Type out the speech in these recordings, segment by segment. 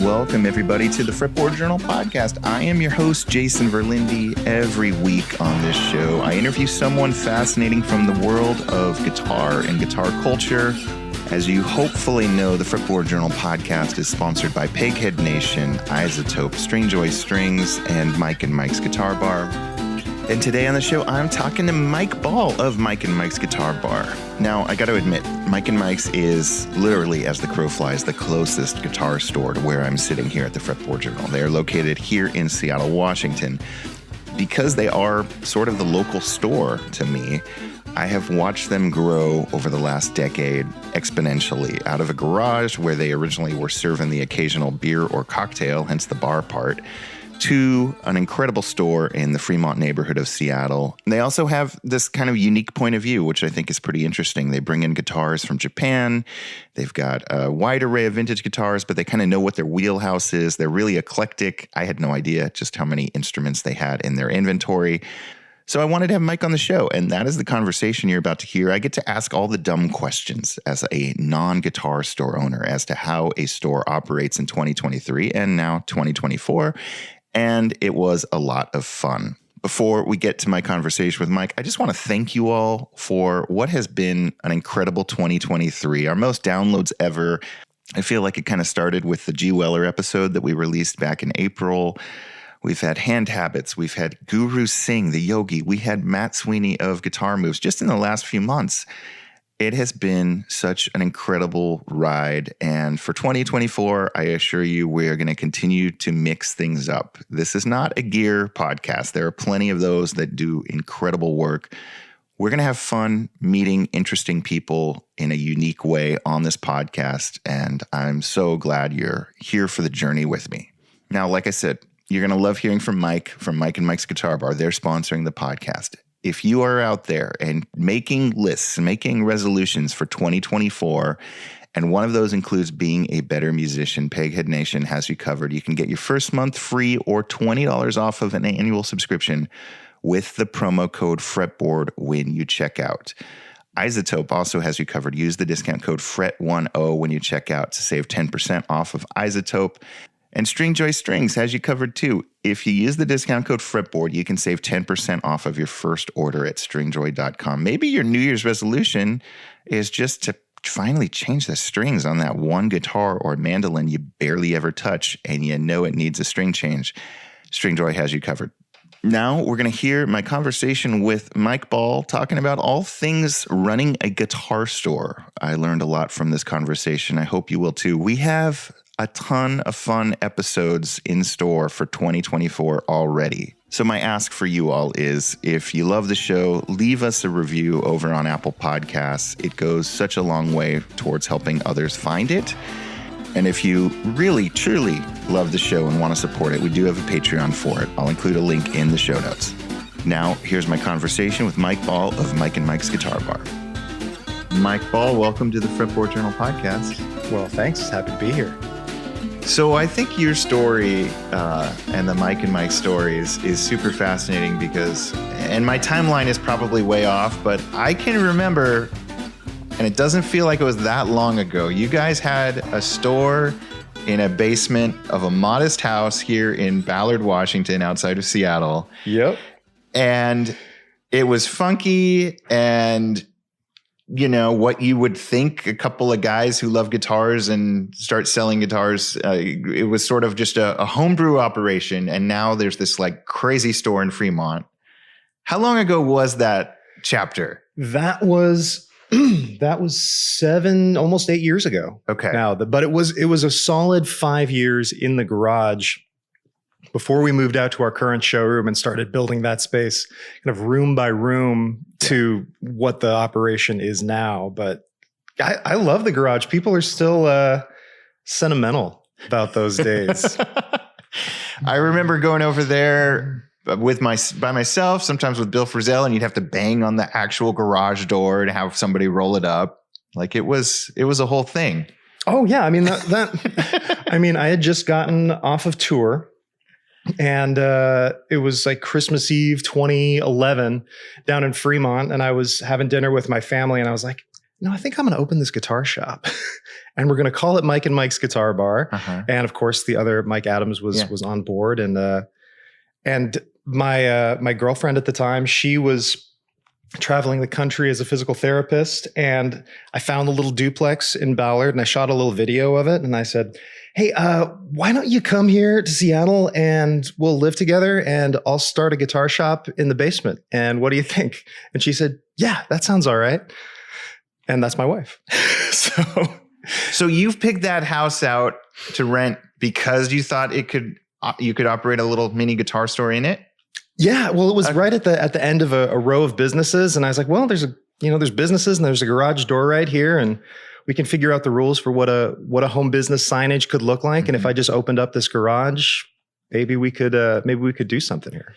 Welcome, everybody, to the Fretboard Journal podcast. I am your host, Jason Verlinde. Every week on this show, I interview someone fascinating from the world of guitar and guitar culture. As you hopefully know, the Fretboard Journal podcast is sponsored by Peghead Nation, Isotope, Stringjoy Strings, and Mike and Mike's Guitar Bar. And today on the show, I'm talking to Mike Ball of Mike and Mike's Guitar Bar. Now, I got to admit, Mike and Mike's is literally, as the crow flies, the closest guitar store to where I'm sitting here at the Fretboard Journal. They are located here in Seattle, Washington. Because they are sort of the local store to me, I have watched them grow over the last decade exponentially out of a garage where they originally were serving the occasional beer or cocktail, hence the bar part, to an incredible store in the Fremont neighborhood of Seattle. They also have this kind of unique point of view, which I think is pretty interesting. They bring in guitars from Japan. They've got a wide array of vintage guitars, but they kind of know what their wheelhouse is. They're really eclectic. I had no idea just how many instruments they had in their inventory. So I wanted to have Mike on the show, and that is the conversation you're about to hear. I get to ask all the dumb questions as a non-guitar store owner as to how a store operates in 2023 and now 2024. And it was a lot of fun. Before we get to my conversation with Mike, I just want to thank you all for what has been an incredible 2023, our most downloads ever. I feel like it kind of started with the G. Weller episode that we released back in April. We've had Hand Habits. We've had Guru Singh, the yogi. We had Matt Sweeney of Guitar Moves just in the last few months. It has been such an incredible ride. And for 2024, I assure you, we are going to continue to mix things up. This is not a gear podcast. There are plenty of those that do incredible work. We're going to have fun meeting interesting people in a unique way on this podcast. And I'm so glad you're here for the journey with me. Now, like I said, you're going to love hearing from Mike and Mike's Guitar Bar. They're sponsoring the podcast. If you are out there and making lists, making resolutions for 2024, and one of those includes being a better musician, Peghead Nation has you covered. You can get your first month free or $20 off of an annual subscription with the promo code FRETBOARD when you check out. Isotope also has you covered. Use the discount code FRET10 when you check out to save 10% off of Isotope. And Stringjoy Strings has you covered too. If you use the discount code FRETBOARD, you can save 10% off of your first order at stringjoy.com. Maybe your New Year's resolution is just to finally change the strings on that one guitar or mandolin you barely ever touch and you know it needs a string change. Stringjoy has you covered. Now we're going to hear my conversation with Mike Ball talking about all things running a guitar store. I learned a lot from this conversation. I hope you will too. We have a ton of fun episodes in store for 2024 already. So my ask for you all is, if you love the show, leave us a review over on Apple Podcasts. It goes such a long way towards helping others find it. And if you really, truly love the show and want to support it, we do have a Patreon for it. I'll include a link in the show notes. Now, here's my conversation with Mike Ball of Mike and Mike's Guitar Bar. Mike Ball, welcome to the Fretboard Journal podcast. Well, thanks. Happy to be here. So I think your story and the Mike and Mike stories is super fascinating because, and my timeline is probably way off, but I can remember, and it doesn't feel like it was that long ago, you guys had a store in a basement of a modest house here in Ballard, Washington, outside of Seattle. Yep. And it was funky and, you know, what you would think a couple of guys who love guitars and start selling guitars. It was sort of just a homebrew operation. And now there's this like crazy store in Fremont. How long ago was that chapter? That was almost 8 years ago. Okay. Now, but it was a solid 5 years in the garage before we moved out to our current showroom and started building that space kind of room by room to what the operation is now. But I love the garage. People are still sentimental about those days. I remember going over there by myself, sometimes with Bill Frisell, and you'd have to bang on the actual garage door and have somebody roll it up. Like it was a whole thing. Oh yeah. I mean, I mean, I had just gotten off of tour. And it was like Christmas Eve 2011 down in Fremont. And I was having dinner with my family and I was like, no, I think I'm going to open this guitar shop and we're going to call it Mike and Mike's Guitar Bar. And of course the other Mike Adams was on board. And my girlfriend at the time, she was traveling the country as a physical therapist. And I found a little duplex in Ballard and I shot a little video of it. And I said, hey, why don't you come here to Seattle and we'll live together and I'll start a guitar shop in the basement. And what do you think? And she said, yeah, that sounds all right. And that's my wife. So you've picked that house out to rent because you thought you could operate a little mini guitar store in it? Yeah, well, it was right at the end of a row of businesses, and I was like, well, there's businesses and there's a garage door right here, and we can figure out the rules for what a home business signage could look like. And if I just opened up this garage, maybe we could do something here.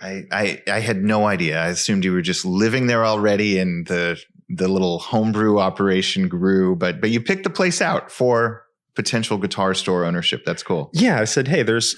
I had no idea. I assumed you were just living there already, and the little homebrew operation grew. But you picked the place out for potential guitar store ownership. That's cool. Yeah, I said, hey, there's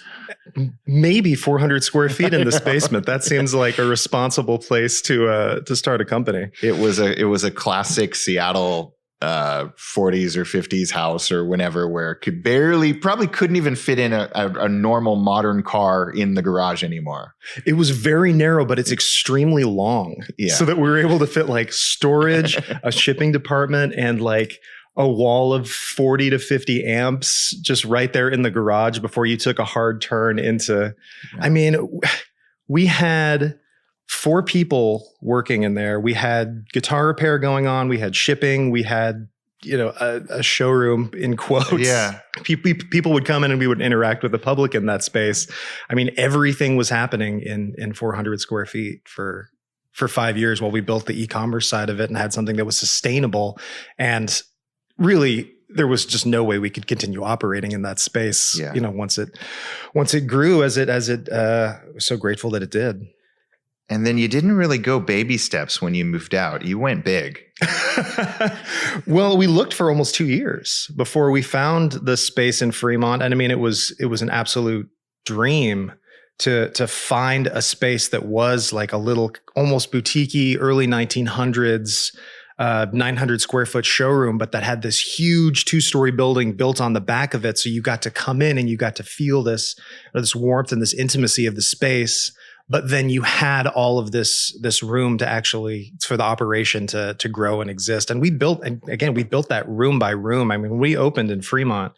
maybe 400 square feet in this basement. That seems like a responsible place to start a company. It was a classic Seattle 40s or 50s house or whenever, where it probably couldn't even fit in a normal modern car in the garage anymore. It was very narrow, but it's extremely long. Yeah. So that we were able to fit like storage, a shipping department, and like a wall of 40 to 50 amps just right there in the garage before you took a hard turn into, I mean, we had 4 people working in there. We had guitar repair going on. We had shipping. We had, a showroom in quotes. Yeah. People would come in and we would interact with the public in that space. I mean, everything was happening in 400 square feet for 5 years while we built the e-commerce side of it and had something that was sustainable. And really, there was just no way we could continue operating in that space. Yeah. Once it grew, as it so grateful that it did. And then you didn't really go baby steps when you moved out. You went big. Well, we looked for almost 2 years before we found the space in Fremont. And I mean, it was an absolute dream to find a space that was like a little, almost boutique-y, early 1900s, 900 square foot showroom, but that had this huge 2-story building built on the back of it. So you got to come in and you got to feel this warmth and this intimacy of the space. But then you had all of this room to actually, for the operation to grow and exist. And we built that room by room. I mean, when we opened in Fremont,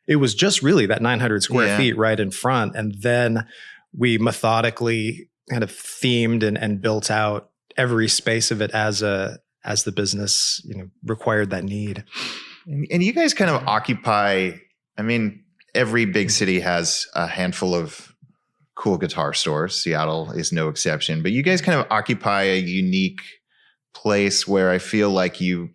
it was just really that 900 square feet right in front. And then we methodically kind of themed and built out every space of it as the business, required that need. And you guys kind of occupy, I mean, every big city has a handful of cool guitar stores. Seattle is no exception, but you guys kind of occupy a unique place where I feel like you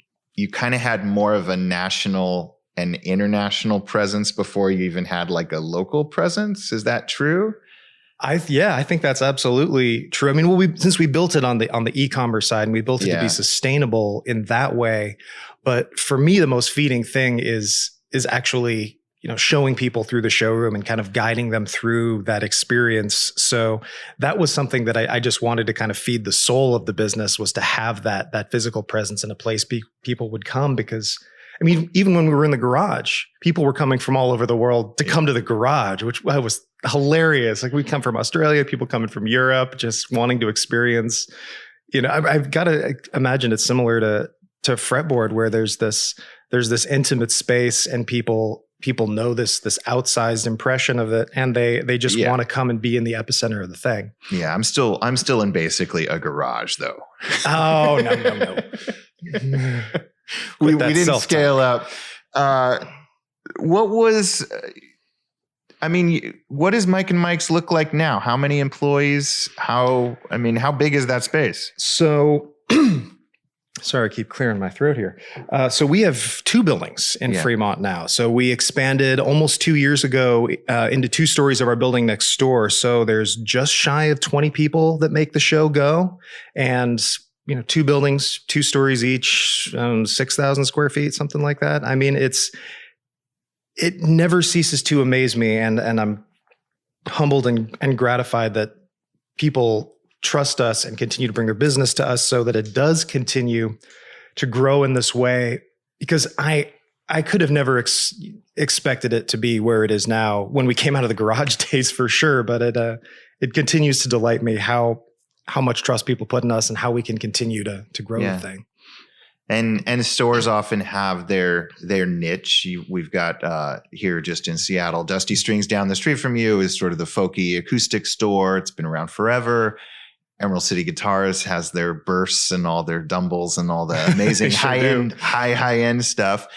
kind of had more of a national and international presence before you even had like a local presence. Is that true? I think that's absolutely true. I mean, since we built it on the e-commerce side and we built it to be sustainable in that way. But for me, the most feeding thing is actually, showing people through the showroom and kind of guiding them through that experience. So that was something that I just wanted to kind of feed the soul of the business, was to have that physical presence in a place people would come. Because I mean, even when we were in the garage, people were coming from all over the world to come to the garage, which was hilarious. Like, we come from Australia, people coming from Europe, just wanting to experience, I've got to imagine it's similar to fretboard, where there's this intimate space and people know this outsized impression of it, and they just want to come and be in the epicenter of the thing. Yeah. I'm still in basically a garage though. Oh, no. we didn't scale up. What does Mike and Mike's look like now? How many employees? How big is that space? So, sorry, I keep clearing my throat here. So we have 2 buildings in Fremont now. So we expanded almost 2 years ago into 2 stories of our building next door. So there's just shy of 20 people that make the show go. And 2 buildings, 2 stories each, 6,000 square feet, something like that. I mean, it never ceases to amaze me. And I'm humbled and gratified that people trust us and continue to bring their business to us so that it does continue to grow in this way, because I could have never expected it to be where it is now when we came out of the garage days, for sure. But it continues to delight me how much trust people put in us and how we can continue to grow the thing. And stores often have their niche. We've got here just in Seattle, Dusty Strings down the street from you is sort of the folky acoustic store. It's been around forever. Emerald City Guitars has their bursts and all their dumbles and all the amazing high end stuff.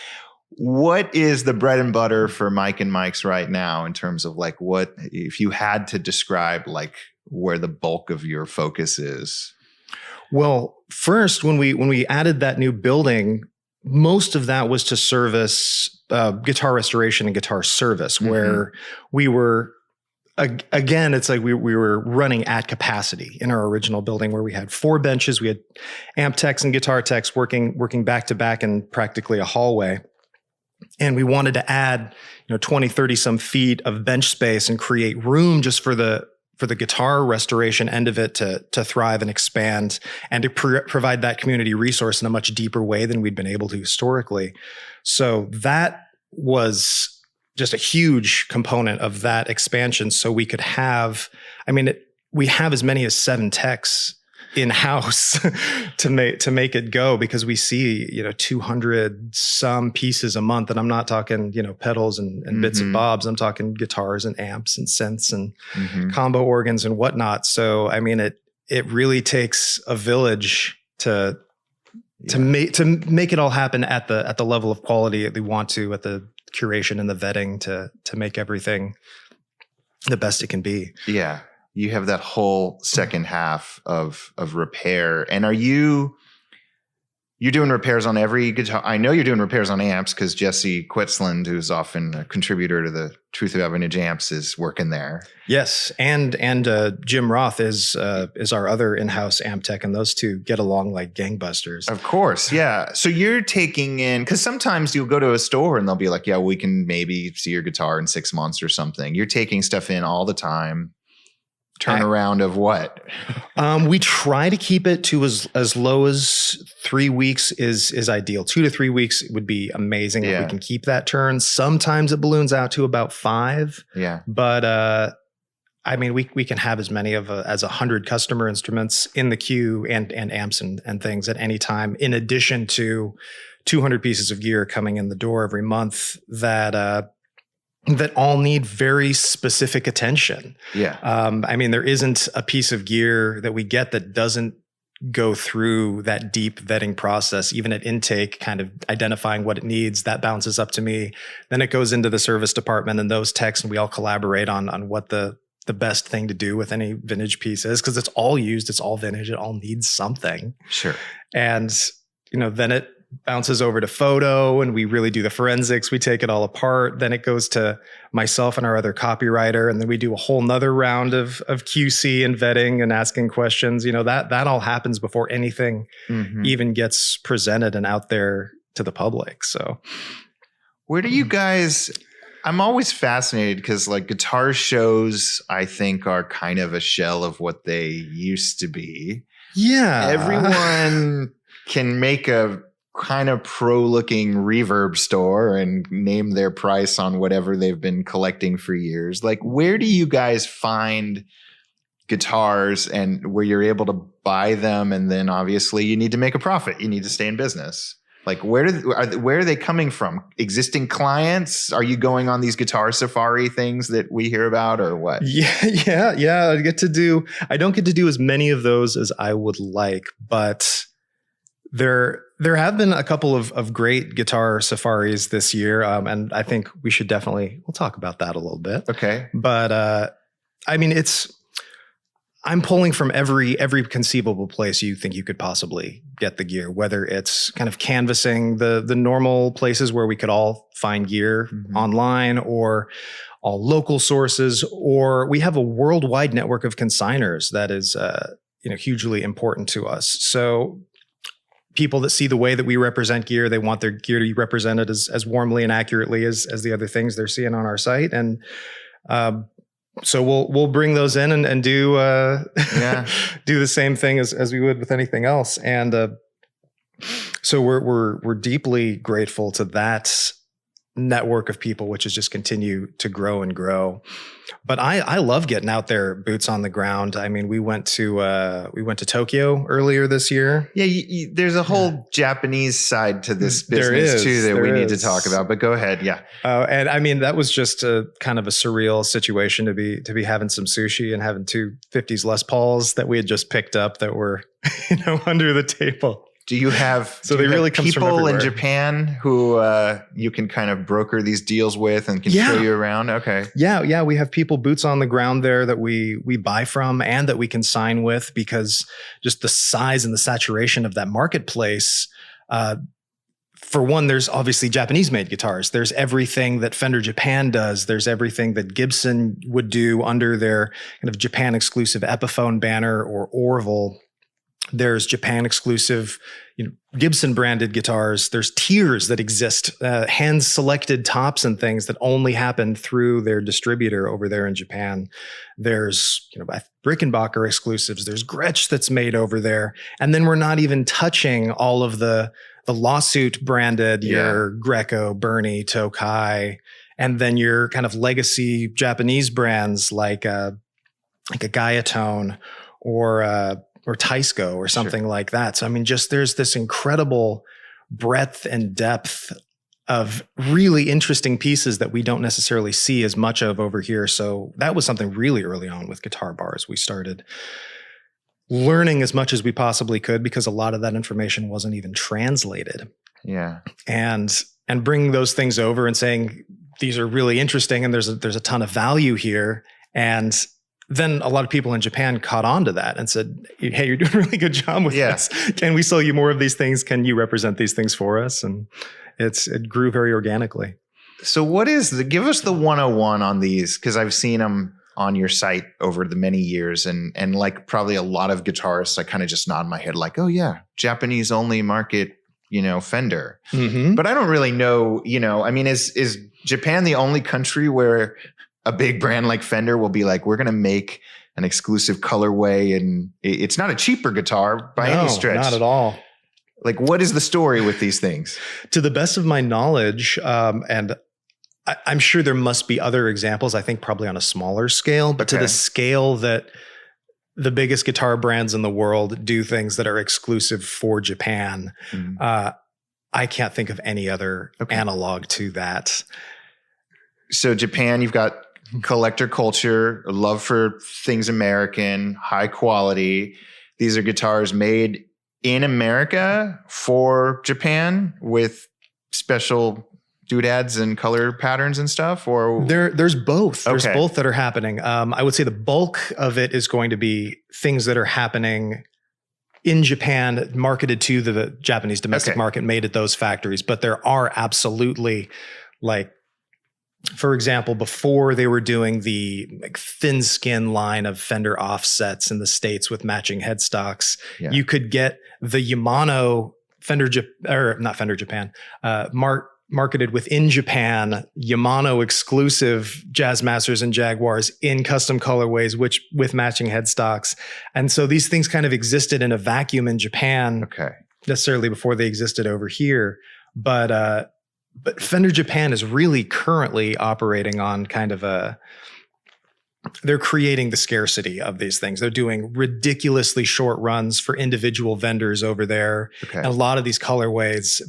What is the bread and butter for Mike and Mike's right now in terms of like what, if you had to describe like where the bulk of your focus is? Well, first, when we added that new building, most of that was to service guitar restoration and guitar service, where we were, again, it's like we were running at capacity in our original building, where we had 4 benches. We had amp techs and guitar techs working back to back in practically a hallway. And we wanted to add, 20, 30 some feet of bench space and create room just for the guitar restoration end of it to thrive and expand, and to provide that community resource in a much deeper way than we'd been able to historically. So that was just a huge component of that expansion. So we could have, we have as many as 7 techs in-house to make it go, because we see 200 some pieces a month, and I'm not talking pedals and bits and bobs. I'm talking guitars and amps and synths and combo organs and whatnot. So it really takes a village to make it all happen at the level of quality that we want to, at the curation and the vetting to make everything the best it can be. Yeah. You have that whole second half of repair. And you're doing repairs on every guitar? I know you're doing repairs on amps, because Jesse Quitzland, who's often a contributor to the Truth About Vintage Amps, is working there. Yes. And Jim Roth is our other in-house amp tech, and those two get along like gangbusters. Of course. Yeah. So you're taking in, because sometimes you'll go to a store and they'll be like, yeah, we can maybe see your guitar in 6 months or something. You're taking stuff in all the time. Turnaround of what? We try to keep it to as low as 3 weeks is ideal. 2 to 3 weeks would be amazing if we can keep that turn. Sometimes it balloons out to about 5. Yeah. But we can have as many as 100 customer instruments in the queue and amps and things at any time, in addition to 200 pieces of gear coming in the door every month that all need very specific attention. Yeah. There isn't a piece of gear that we get that doesn't go through that deep vetting process, even at intake, kind of identifying what it needs. That bounces up to me. Then it goes into the service department and those techs, and we all collaborate on what the best thing to do with any vintage piece is, because it's all used, it's all vintage, it all needs something. Sure. And, then it bounces over to photo, and we really do the forensics. We take it all apart. Then it goes to myself and our other copywriter, and then we do a whole nother round of QC and vetting and asking questions. That all happens before anything even gets presented and out there to the public. So where do you guys, I'm always fascinated, because like guitar shows, I think, are kind of a shell of what they used to be. Yeah. Everyone can make a kind of pro-looking reverb store and name their price on whatever they've been collecting for years. Like, where do you guys find guitars and where you're able to buy them? And then obviously you need to make a profit. You need to stay in business. Like, where are they coming from? Existing clients? Are you going on these guitar safari things that we hear about, or what? Yeah. I don't get to do as many of those as I would like, but there have been a couple of great guitar safaris this year. And I think we'll talk about that a little bit. Okay. But I'm pulling from every conceivable place you think you could possibly get the gear, whether it's kind of canvassing the normal places where we could all find gear online, or all local sources, or we have a worldwide network of consigners that is hugely important to us. So people that see the way that we represent gear, they want their gear to be represented as warmly and accurately as the other things they're seeing on our site. And so we'll bring those in and do do the same thing as we would with anything else. And So we're deeply grateful to that network of people, which has just continued to grow and grow. But I love getting out there, boots on the ground. I mean, we went to Tokyo earlier this year. Yeah, there's a whole Japanese side to this business too that we need to talk about. But go ahead, yeah. And I mean, that was just a kind of a surreal situation to be having some sushi and having two 50s Les Pauls that we had just picked up that were under the table. Do you have people in Japan who you can kind of broker these deals with and can show you around? Okay. Yeah. We have people boots on the ground there that we buy from and that we can sign with, because just the size and the saturation of that marketplace. For one, there's obviously Japanese-made guitars. There's everything that Fender Japan does. There's everything that Gibson would do under their kind of Japan-exclusive Epiphone banner or Orville. There's Japan-exclusive, Gibson-branded guitars. There's tiers that exist, hand-selected tops and things that only happen through their distributor over there in Japan. There's, Rickenbacker exclusives. There's Gretsch that's made over there. And then we're not even touching all of the lawsuit-branded, your Greco, Bernie, Tokai, and then your kind of legacy Japanese brands like a Gaiatone or Taisco or something like that. So, I mean, just there's this incredible breadth and depth of really interesting pieces that we don't necessarily see as much of over here. So that was something really early on with Guitar Bars. We started learning as much as we possibly could because a lot of that information wasn't even translated. Yeah. And bringing those things over and saying, these are really interesting and there's a ton of value here. And then a lot of people in Japan caught on to that and said, hey, you're doing a really good job with this. Can we sell you more of these things? Can you represent these things for us? And it grew very organically. So give us the 101 on these, because I've seen them on your site over the many years. And like probably a lot of guitarists, I kind of just nod my head like, oh yeah, Japanese only market, Fender. Mm-hmm. But I don't really know, I mean, is Japan the only country where a big brand like Fender will be like, we're going to make an exclusive colorway, and it's not a cheaper guitar by any stretch. Not at all. Like, what is the story with these things? To the best of my knowledge, and I'm sure there must be other examples, I think probably on a smaller scale, but to the scale that the biggest guitar brands in the world do things that are exclusive for Japan, I can't think of any other analog to that. So Japan, you've got collector culture, a love for things American, high quality. These are guitars made in America for Japan with special doodads and color patterns and stuff, or there's both. There's both that are happening. I would say the bulk of it is going to be things that are happening in Japan, marketed to the Japanese domestic market, made at those factories. But there are absolutely, like, for example, before they were doing the thin skin line of Fender offsets in the States with matching headstocks, you could get the Yamano marketed within Japan, Yamano exclusive Jazzmasters and Jaguars in custom colorways, with matching headstocks. And so these things kind of existed in a vacuum in Japan, necessarily before they existed over here. But Fender Japan is really currently operating on kind of they're creating the scarcity of these things. They're doing ridiculously short runs for individual vendors over there. And a lot of these colorways,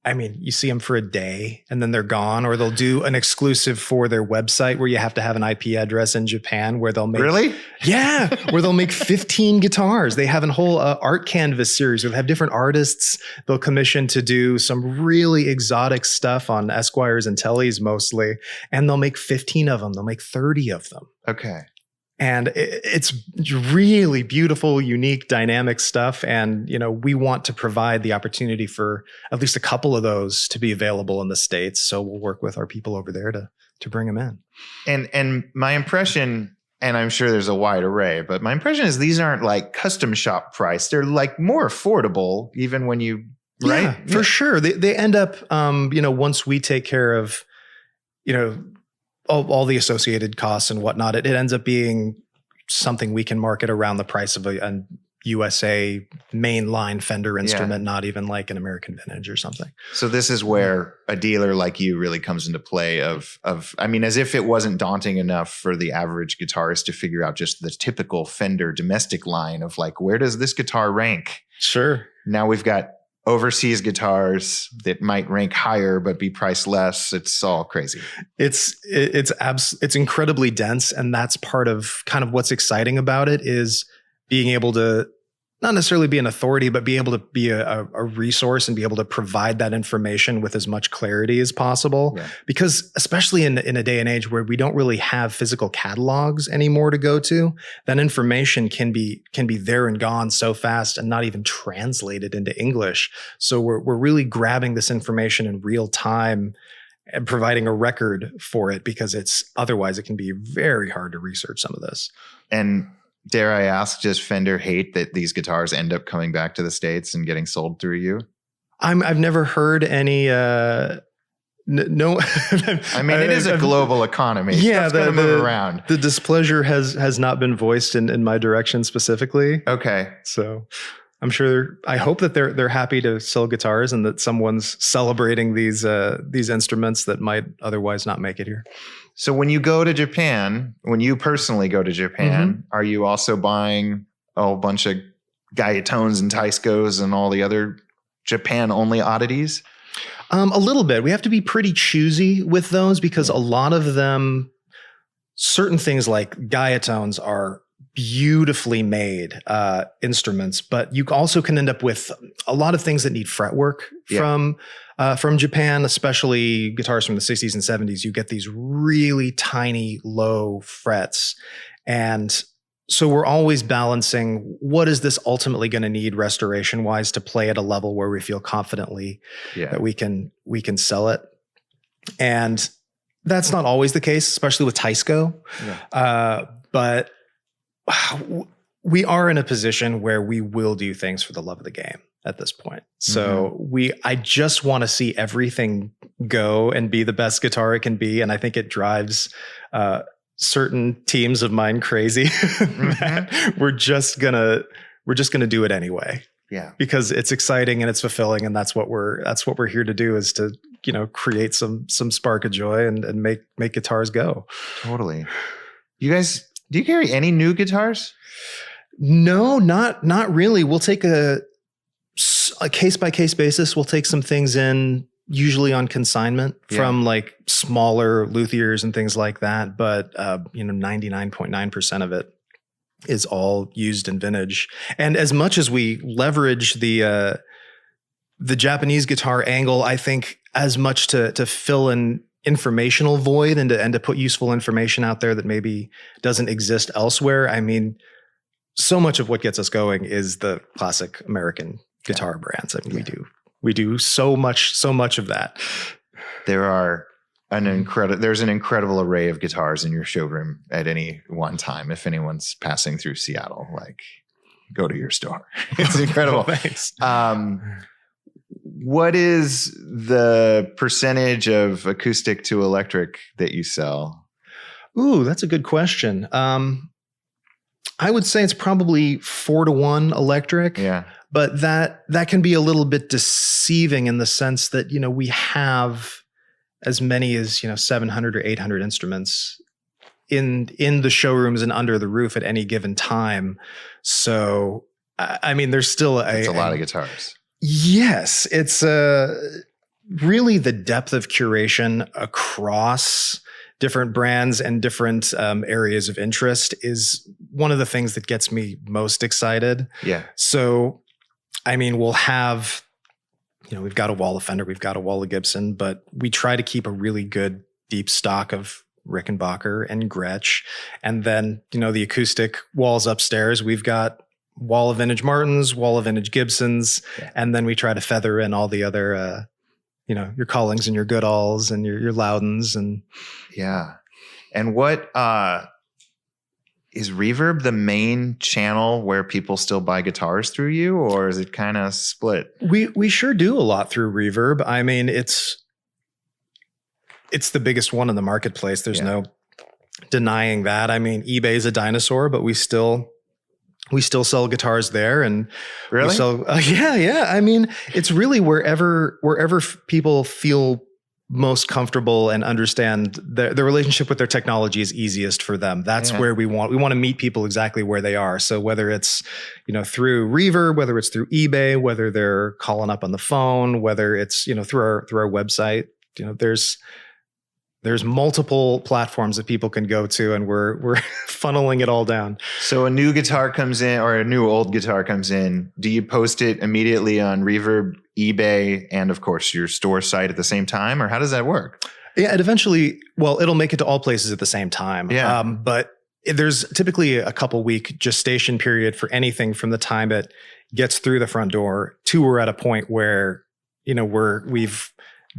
you see them for a day and then they're gone, or they'll do an exclusive for their website where you have to have an IP address in Japan where they'll make... Really? Yeah. Where they'll make 15 guitars. They have a whole art canvas series where they have different artists they'll commission to do some really exotic stuff on Esquires and Tellys mostly. And they'll make 15 of them. They'll make 30 of them. Okay. And it's really beautiful, unique, dynamic stuff. And, we want to provide the opportunity for at least a couple of those to be available in the States. So we'll work with our people over there to bring them in. And my impression, and I'm sure there's a wide array, but my impression is these aren't like custom shop price. They're like more affordable even when you, right? Yeah, for sure. They end up, once we take care of, all the associated costs and whatnot, it ends up being something we can market around the price of a USA mainline Fender instrument, not even like an American vintage or something. So this is where a dealer like you really comes into play I mean, as if it wasn't daunting enough for the average guitarist to figure out just the typical Fender domestic line of like, where does this guitar rank? Sure. Now we've got overseas guitars that might rank higher but be priced less. It's all crazy. It's incredibly dense, and that's part of kind of what's exciting about it is being able to not necessarily be an authority, but be able to be a resource and be able to provide that information with as much clarity as possible. Yeah. Because especially in a day and age where we don't really have physical catalogs anymore to go to, that information can be there and gone so fast and not even translated into English. So we're really grabbing this information in real time and providing a record for it, because otherwise it can be very hard to research some of this. And dare I ask, does Fender hate that these guitars end up coming back to the States and getting sold through you? I've never heard any. No, I mean, it is a global economy. Yeah, it's going to move around. The displeasure has not been voiced in my direction specifically. Okay, so I'm sure. I hope that they're happy to sell guitars and that someone's celebrating these instruments that might otherwise not make it here. So when you personally go to Japan, are you also buying a whole bunch of Gaietones and Taiscos and all the other Japan-only oddities? A little bit. We have to be pretty choosy with those because a lot of them, certain things like Gaietones are beautifully made instruments, but you also can end up with a lot of things that need fretwork from Japan, especially guitars from the 60s and 70s. You get these really tiny low frets. And so we're always balancing what is this ultimately going to need restoration wise to play at a level where we feel confidently that we can sell it. And that's not always the case, especially with Taisco. But we are in a position where we will do things for the love of the game at this point. So I just want to see everything go and be the best guitar it can be. And I think it drives certain teams of mine crazy. We're just gonna do it anyway. Yeah. Because it's exciting and it's fulfilling, and that's what we're here to do, is to, create some spark of joy and make guitars go. Totally. You guys, do you carry any new guitars? No, not really. We'll take a case-by-case basis. We'll take some things in, usually on consignment from like smaller luthiers and things like that. But 99.9% of it is all used in vintage. And as much as we leverage the Japanese guitar angle, I think as much to fill an informational void and to put useful information out there that maybe doesn't exist elsewhere. I mean, so much of what gets us going is the classic American guitar brands. I mean, we do so much of that. There's an incredible array of guitars in your showroom at any one time. If anyone's passing through Seattle, like, go to your store. It's incredible. Thanks. What is the percentage of acoustic to electric that you sell? Ooh, that's a good question. I would say it's probably 4-to-1 electric. Yeah. But that can be a little bit deceiving in the sense that, we have as many as, 700 or 800 instruments in the showrooms and under the roof at any given time. So, I mean, there's still it's a lot of guitars. Yes. It's really the depth of curation across different brands and different areas of interest is one of the things that gets me most excited. Yeah. So, I mean, we'll have, we've got a wall of Fender, we've got a wall of Gibson, but we try to keep a really good deep stock of Rickenbacker and Gretsch. And then, the acoustic walls upstairs, we've got wall of vintage Martins, wall of vintage Gibsons. Yeah. And then we try to feather in all the other, your Collings and your Goodalls and your Loudons. And yeah. And what, is Reverb the main channel where people still buy guitars through you, or is it kind of split? We sure do a lot through Reverb. I mean, it's the biggest one in the marketplace. There's no denying that. I mean, eBay's a dinosaur, but we still we still sell guitars there, and Really? we sell, yeah. I mean, it's really wherever people feel most comfortable and understand the relationship with their technology is easiest for them. That's where we want to meet people exactly where they are. So whether it's, through Reverb, whether it's through eBay, whether they're calling up on the phone, whether it's, through our website, there's multiple platforms that people can go to, and we're funneling it all down. So a new guitar comes in, or a new old guitar comes in. Do you post it immediately on Reverb, eBay, and of course your store site at the same time, or how does that work? Yeah, it'll make it to all places at the same time. Yeah. But there's typically a couple week gestation period for anything from the time it gets through the front door to we're at a point where, we've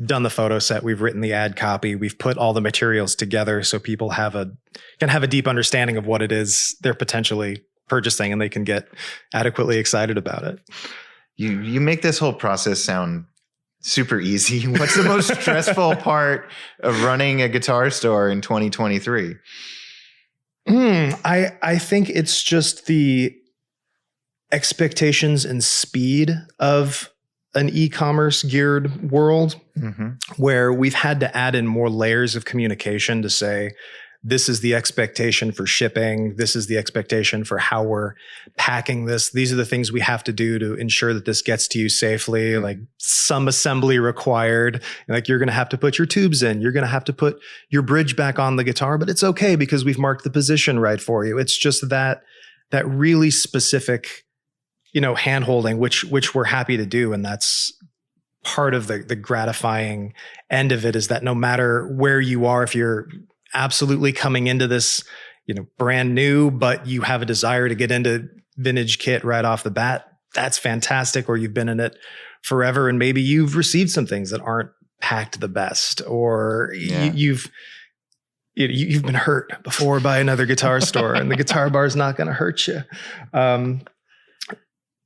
done the photo set, we've written the ad copy, we've put all the materials together so people can have a deep understanding of what it is they're potentially purchasing, and they can get adequately excited about it. You make this whole process sound super easy. What's the most stressful part of running a guitar store in 2023? I think it's just the expectations and speed of an e-commerce geared world, where we've had to add in more layers of communication to say, this is the expectation for shipping. This is the expectation for how we're packing this. These are the things we have to do to ensure that this gets to you safely. Like some assembly required. Like you're going to have to put your tubes in. You're going to have to put your bridge back on the guitar, but it's okay because we've marked the position right for you. It's just that really specific, hand-holding, which we're happy to do. And that's part of the gratifying end of it, is that no matter where you are, if you're absolutely coming into this, brand new, but you have a desire to get into vintage kit right off the bat, that's fantastic. Or you've been in it forever and maybe you've received some things that aren't packed the best, or you've been hurt before by another guitar store and the guitar bar is not going to hurt you.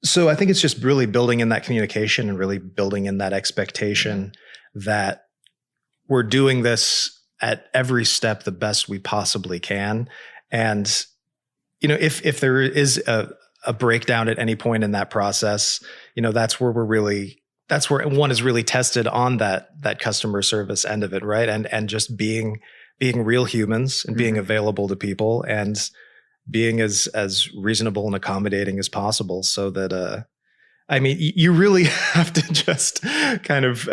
So I think it's just really building in that communication and really building in that expectation that we're doing this at every step the best we possibly can. And, if there is a breakdown at any point in that process, that's where one is really tested on that customer service end of it. Right. And just being real humans and being available to people and being as reasonable and accommodating as possible, so that, you really have to just kind of,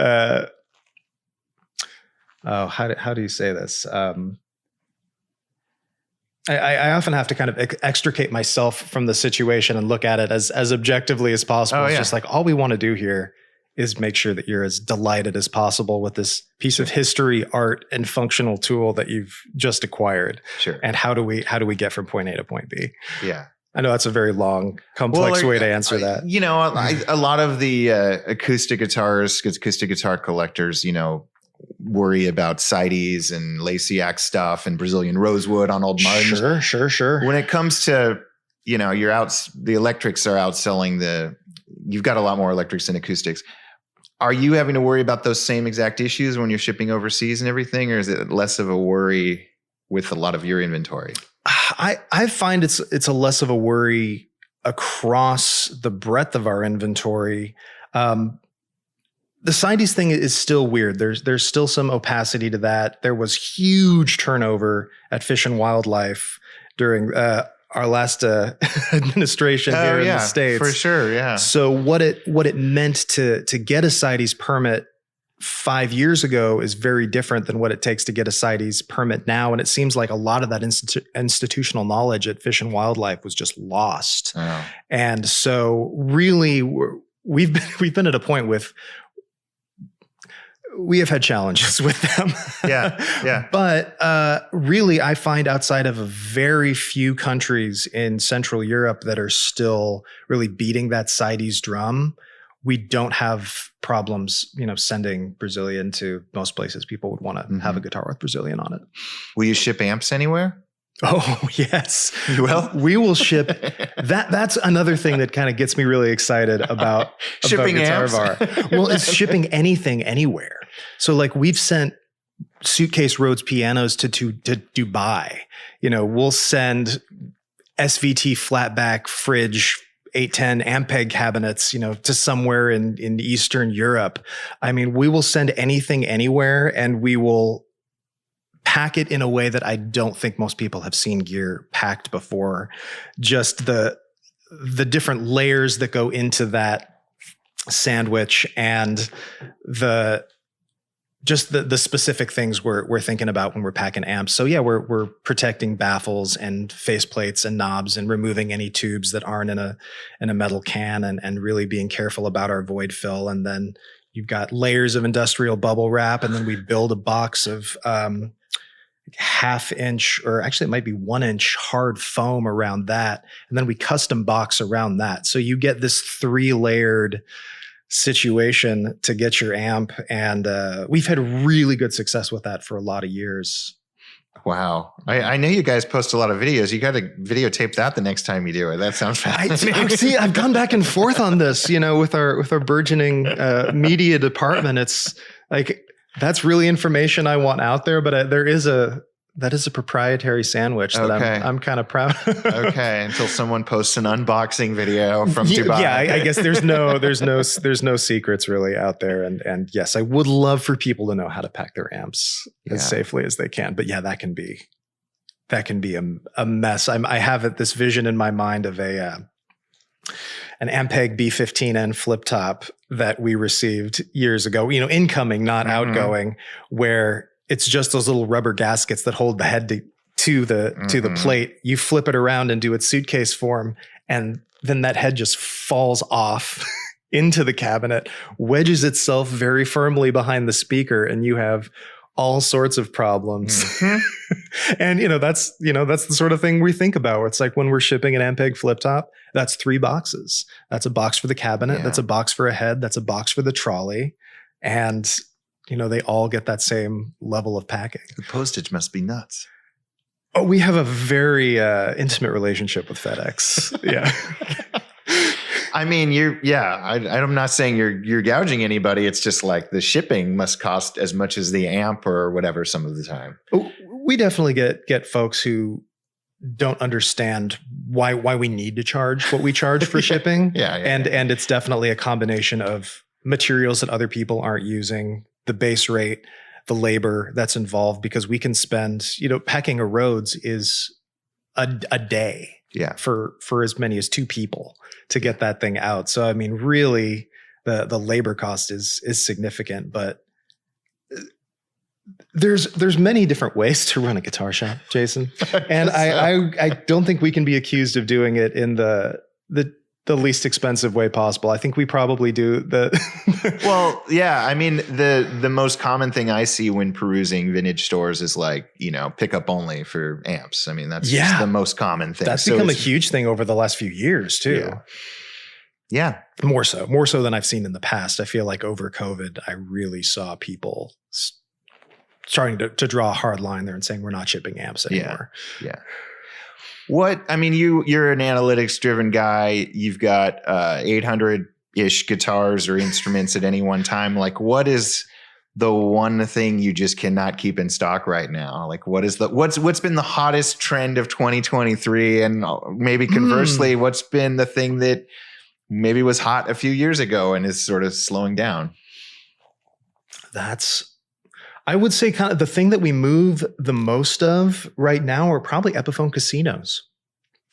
how do you say this? I often have to kind of extricate myself from the situation and look at it as objectively as possible. It's just like, all we want to do here is make sure that you're as delighted as possible with this piece of history, art, and functional tool that you've just acquired. Sure. And how do we get from point A to point B? Yeah. I know that's a very long, complex way to answer that. A lot of the acoustic guitar collectors, worry about CITES and Lasiac stuff and Brazilian rosewood on old Martins. Sure. When it comes to, the electrics are outselling you've got a lot more electrics than acoustics. Are you having to worry about those same exact issues when you're shipping overseas and everything, or is it less of a worry with a lot of your inventory? I find it's a less of a worry across the breadth of our inventory. The CITES thing is still weird. There's still some opacity to that. There was huge turnover at Fish and Wildlife during our last administration here in the States. For sure, yeah. So what it meant to get a CITES permit 5 years ago is very different than what it takes to get a CITES permit now. And it seems like a lot of that institutional knowledge at Fish and Wildlife was just lost. Oh. And so really we've been at a point with, we have had challenges with them. Yeah. But really, I find outside of a very few countries in Central Europe that are still really beating that CITES drum, we don't have problems, sending Brazilian to most places. People would want to have a guitar with Brazilian on it. Will you ship amps anywhere? Oh, yes. You will? We will ship. That's another thing that kind of gets me really excited about shipping Guitar amps? Bar. Well, it's shipping anything anywhere. So like we've sent suitcase Rhodes pianos to Dubai. We'll send SVT flatback fridge 810 Ampeg cabinets, to somewhere in Eastern Europe. I mean, we will send anything anywhere, and we will pack it in a way that I don't think most people have seen gear packed before. Just the different layers that go into that sandwich, and the specific things we're thinking about when we're packing amps. So yeah, we're protecting baffles and faceplates and knobs, and removing any tubes that aren't in a metal can, and really being careful about our void fill. And then you've got layers of industrial bubble wrap, and then we build a box of 1/2 inch, or actually it might be 1 inch hard foam around that. And then we custom box around that. So you get this 3-layered situation to get your amp. And we've had really good success with that for a lot of years. Wow. I know you guys post a lot of videos. You got to videotape that the next time you do it. That sounds fascinating. See, I've gone back and forth on this, with our burgeoning media department. It's like, that's really information I want out there, but that is a proprietary sandwich that I'm kind of proud of. Okay, until someone posts an unboxing video from Dubai. Yeah, I guess there's no secrets really out there, and yes, I would love for people to know how to pack their amps as safely as they can. But yeah, that can be a mess. I have this vision in my mind of an Ampeg B15N flip top that we received years ago, incoming, not outgoing, where it's just those little rubber gaskets that hold the head to the plate. You flip it around and do its suitcase form, and then that head just falls off into the cabinet, wedges itself very firmly behind the speaker, and you have all sorts of problems. And that's the sort of thing we think about. It's like when we're shipping an Ampeg flip top, that's 3 boxes. That's a box for the cabinet. Yeah. That's a box for a head. That's a box for the trolley. And they all get that same level of packing. The postage must be nuts. Oh, we have a very intimate relationship with FedEx. Yeah. I mean, I'm not saying you're gouging anybody. It's just like the shipping must cost as much as the amp or whatever some of the time. We definitely get folks who don't understand why we need to charge what we charge for shipping. And it's definitely a combination of materials that other people aren't using, the base rate, the labor that's involved, because we can spend, packing a Rhodes is a day. Yeah. For as many as 2 people to get that thing out. So I mean, really, the labor cost is significant, but there's many different ways to run a guitar shop, Jason. And I don't think we can be accused of doing it in the least expensive way possible. I think we probably do Well, yeah. I mean, the most common thing I see when perusing vintage stores is like, pickup only for amps. I mean, that's just the most common thing. That's become a huge thing over the last few years too. Yeah. More so than I've seen in the past. I feel like over COVID, I really saw people starting to draw a hard line there and saying, we're not shipping amps anymore. Yeah. You're an analytics driven guy. You've got 800-ish guitars or instruments at any one time. Like, what is the one thing you just cannot keep in stock right now? Like, what's been the hottest trend of 2023? And maybe conversely, what's been the thing that maybe was hot a few years ago and is sort of slowing down? I would say kind of the thing that we move the most of right now are probably Epiphone Casinos.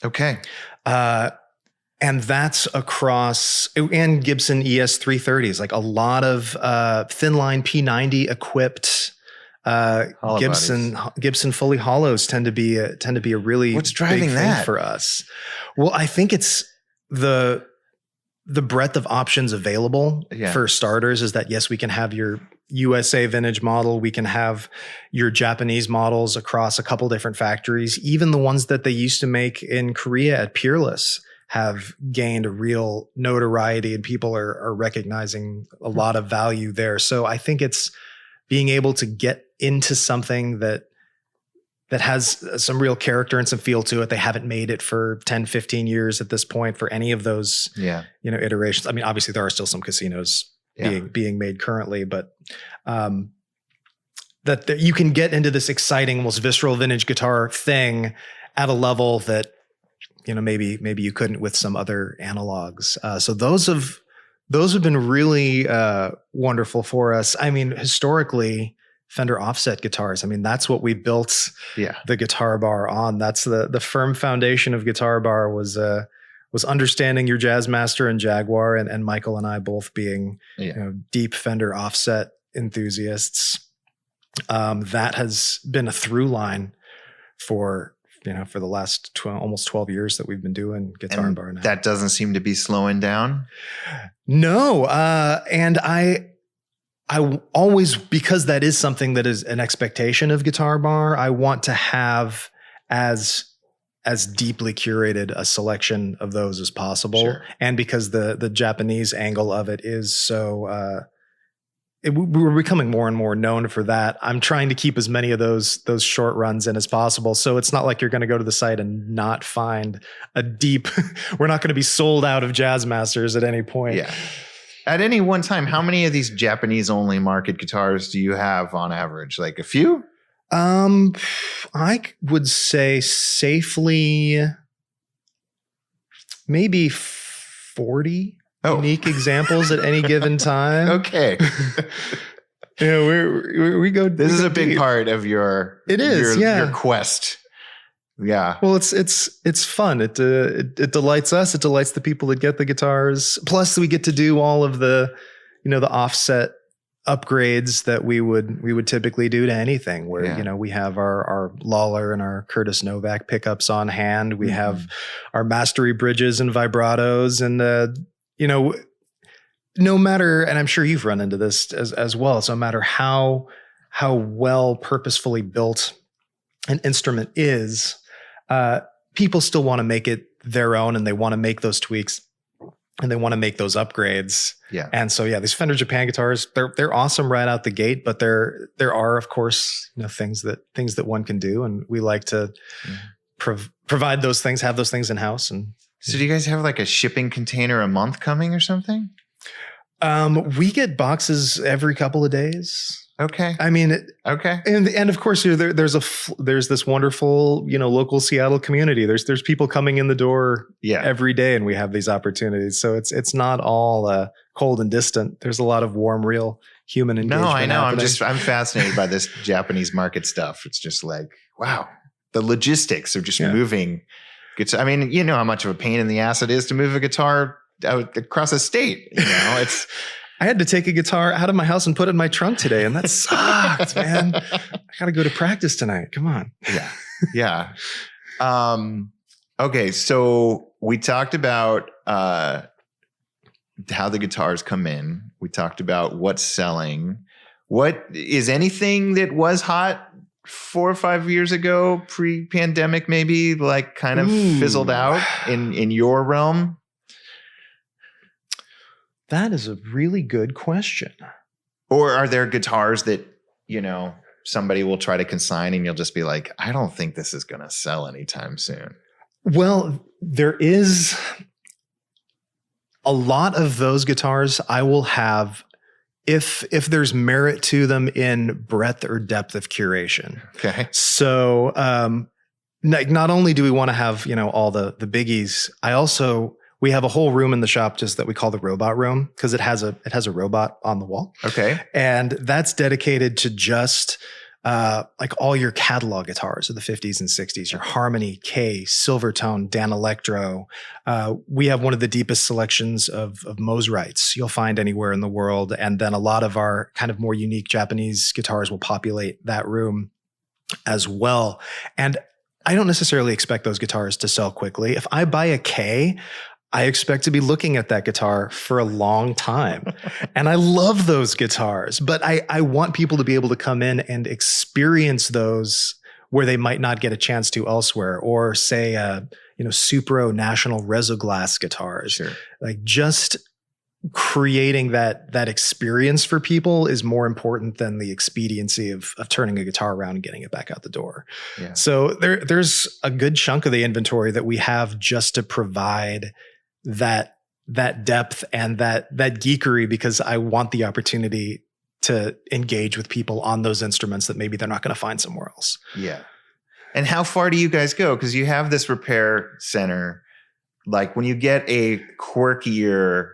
Okay. And that's across, and Gibson ES330s, like a lot of thin line P90 equipped Gibson Fully Hollows tend to be a really what's driving big that thing for us. Well, I think it's the breadth of options available for starters is that, yes, we can have your USA vintage model. We can have your Japanese models across a couple different factories. Even the ones that they used to make in Korea at Peerless have gained a real notoriety, and people are recognizing a lot of value there. So I think it's being able to get into something that has some real character and some feel to it. They haven't made it for 10, 15 years at this point for any of those iterations. I mean, obviously there are still some casinos being made currently, but that you can get into this exciting, almost visceral vintage guitar thing at a level that maybe you couldn't with some other analogs. So those have been really wonderful for us. I mean, historically, Fender offset guitars. I mean, that's what we built the Guitar Bar on. That's the firm foundation of Guitar Bar was understanding your Jazzmaster and Jaguar, and Michael and I both being deep Fender offset enthusiasts. That has been a through line for the last almost 12 years that we've been doing Guitar Bar now. That doesn't seem to be slowing down. No. And I always, because that is something that is an expectation of Guitar Bar, I want to have as deeply curated a selection of those as possible. Sure. And because the Japanese angle of it is so, we're becoming more and more known for that. I'm trying to keep as many of those short runs in as possible. So it's not like you're going to go to the site and not find a deep, we're not going to be sold out of Jazzmasters at any point. Yeah. At any one time, how many of these Japanese only market guitars do you have on average? Like a few? I would say safely maybe 40 unique examples at any given time. Okay. We go. This is a big part of your quest. Yeah. Well, it's fun. It delights us. It delights the people that get the guitars. Plus, we get to do all of the offset upgrades that we would typically do to anything. Where we have our Lawler and our Curtis Novak pickups on hand. We have our Mastery bridges and vibratos, and no matter, and I'm sure you've run into this as well. So no matter how well purposefully built an instrument is, people still want to make it their own, and they want to make those tweaks, and they want to make those upgrades. Yeah. And so these Fender Japan guitars, they're awesome right out the gate, but there are of course things that one can do, and we like to provide those things, have those things in house. And so, do you guys have like a shipping container a month coming or something? We get boxes every couple of days. Okay. I mean, okay. And of course, there's this wonderful, local Seattle community. There's people coming in the door every day, and we have these opportunities. So it's not all cold and distant. There's a lot of warm, real human engagement. No, I know. happening. I'm fascinated by this Japanese market stuff. It's just like, wow, the logistics of just moving. I mean, you know how much of a pain in the ass it is to move a guitar out across a state. It's. I had to take a guitar out of my house and put it in my trunk today, and that sucks, man. I got to go to practice tonight. Come on. Yeah. Okay, so we talked about how the guitars come in. We talked about what's selling. What is anything that was hot 4 or 5 years ago, pre-pandemic, maybe like kind of fizzled out in your realm? That is a really good question. Or are there guitars that, somebody will try to consign and you'll just be like, I don't think this is going to sell anytime soon? Well, there is a lot of those guitars I will have if there's merit to them in breadth or depth of curation. Okay. So not only do we want to have, all the biggies, we have a whole room in the shop just that we call the robot room, because it has a robot on the wall. Okay. And that's dedicated to just like all your catalog guitars of the 50s and 60s, your Harmony, K, Silvertone, Dan Electro. We have one of the deepest selections of Mosrites you'll find anywhere in the world. And then a lot of our kind of more unique Japanese guitars will populate that room as well. And I don't necessarily expect those guitars to sell quickly. If I buy a K, I expect to be looking at that guitar for a long time. And I love those guitars, but I want people to be able to come in and experience those where they might not get a chance to elsewhere, or say, Supro National Resoglass guitars. Sure. Like, just creating that experience for people is more important than the expediency of turning a guitar around and getting it back out the door. Yeah. So there's a good chunk of the inventory that we have just to provide that depth and that geekery, because I want the opportunity to engage with people on those instruments that maybe they're not going to find somewhere else. Yeah. And how far do you guys go? Because you have this repair center. Like when you get a quirkier,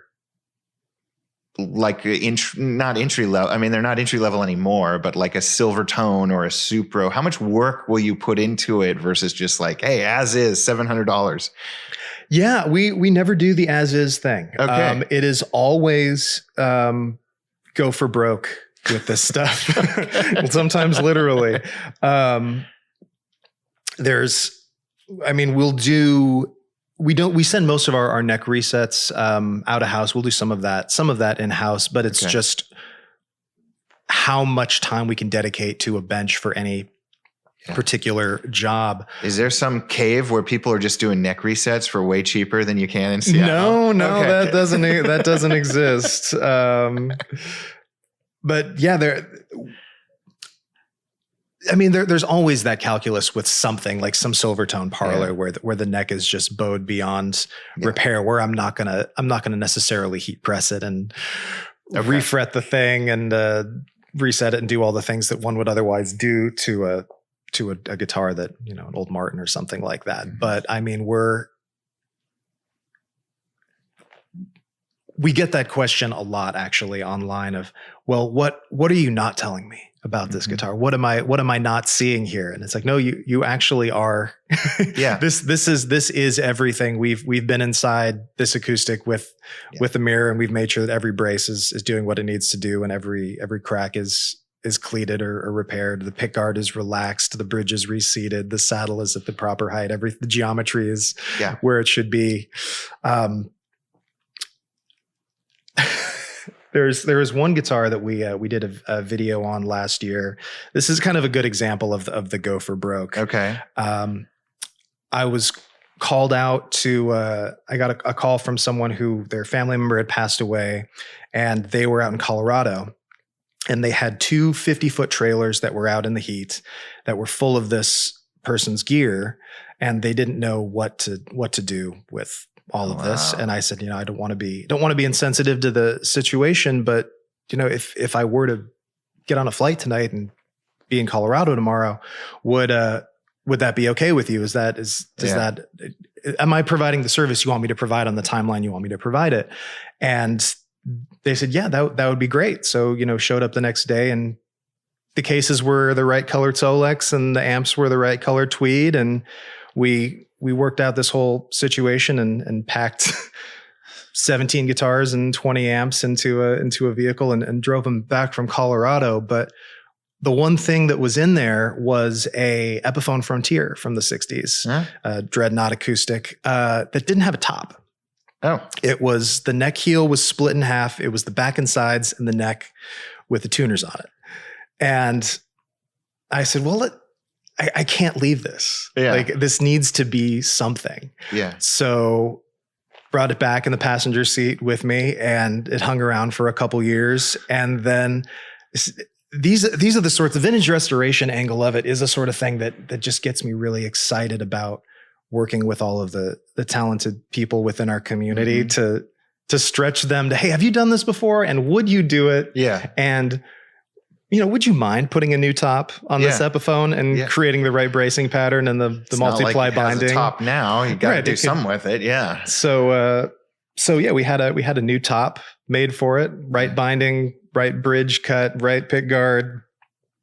like not entry level. I mean, they're not entry level anymore, but like a Silvertone or a Supro. How much work will you put into it versus just like, hey, as is $700? Yeah, we never do the as is thing. Okay. It is always go for broke with this stuff. Sometimes literally. We send most of our neck resets out of house. We'll do some of that in house, but it's just how much time we can dedicate to a bench for any particular job. Is there some cave where people are just doing neck resets for way cheaper than you can in Seattle? No, that doesn't exist. But yeah, there's always that calculus with something like some Silvertone parlor where the neck is just bowed beyond repair, where I'm not gonna necessarily heat press it and refret the thing and reset it and do all the things that one would otherwise do to a guitar that, an old Martin or something like that. Mm-hmm. But I mean, we get that question a lot actually online of, well, what are you not telling me about this guitar? What am I not seeing here? And it's like, no, you actually are. Yeah. This is everything. We've been inside this acoustic with the mirror, and we've made sure that every brace is doing what it needs to do, and every crack is cleated or repaired. The pick guard is relaxed. The bridge is reseated. The saddle is at the proper height. The geometry is where it should be. There was one guitar that we did a video on last year. This is kind of a good example of the go for broke. Okay. I was called out to, I got a call from someone who their family member had passed away, and they were out in Colorado, and they had two 50-foot trailers that were out in the heat that were full of this person's gear, and they didn't know what to do with all of this. And I said, I don't want to be insensitive to the situation, but if I were to get on a flight tonight and be in Colorado tomorrow, would that be okay with you? Am I providing the service you want me to provide on the timeline you want me to provide it? And they said, yeah, that would be great. So, showed up the next day, and the cases were the right colored Solex and the amps were the right color tweed. And we worked out this whole situation and packed 17 guitars and 20 amps into a vehicle and drove them back from Colorado. But the one thing that was in there was a Epiphone Frontier from the 60s, dreadnought acoustic, that didn't have a top. Oh, it was the neck heel was split in half. It was the back and sides and the neck with the tuners on it. And I said, well, I can't leave this. Yeah. Like, this needs to be something. Yeah. So brought it back in the passenger seat with me, and it hung around for a couple years. And then these are the sorts of vintage restoration angle of it is a sort of thing that just gets me really excited about working with all of the talented people within our community to stretch them to, hey, have you done this before? And would you do it? Yeah. And would you mind putting a new top on this Epiphone and creating the right bracing pattern and the multiply binding? It's top now. You got to do something with it. Yeah. So we had a new top made for it, right binding, right bridge cut, right pick guard,